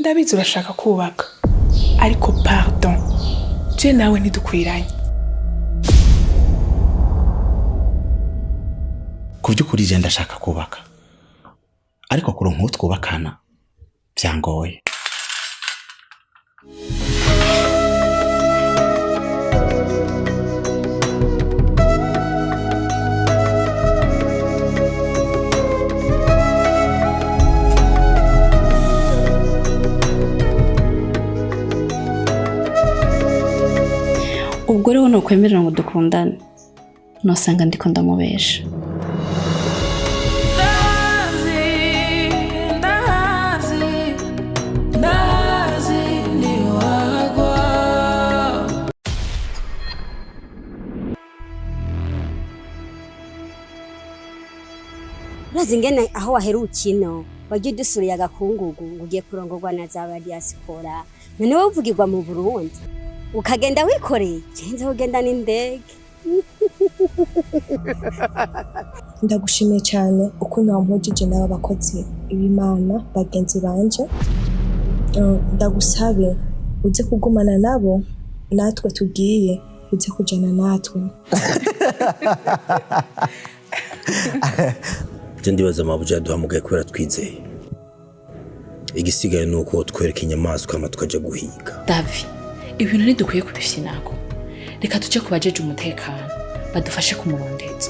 ndabizi urashaka kubaka ariko pardon je nawe ntidukwiranye. Kuvyukuri je ndashaka kubaka ariko kuronka utwubakana byangoye. ubwo rero nokwemerera ngo dukundane nosanga ndiko ndamubesha. Urazi ingene aho waherukiye ino wagiye udusuriye agakungugu ngo ugiye kurongorwa na za diaspora none wowe uvugirwa mu Burundi ukagenda wikoreye cenze ugenda n'indege. Ndagushimiye cyane uko nampujije n'aba bakozi ibimana bagenzi banje. Ndagusabe uze kugumana nabo natwe tugiye uze kujana natwe. Je ndibaza amabuja duhamugaye kubera twizeye. Igisigaye nuko twereka inyamaswa ama tukaje guhiga. Davi, ibintu ntidukwiye kubifyinako. Reka tuje kubajeje umutekano badufashe kumurondeza.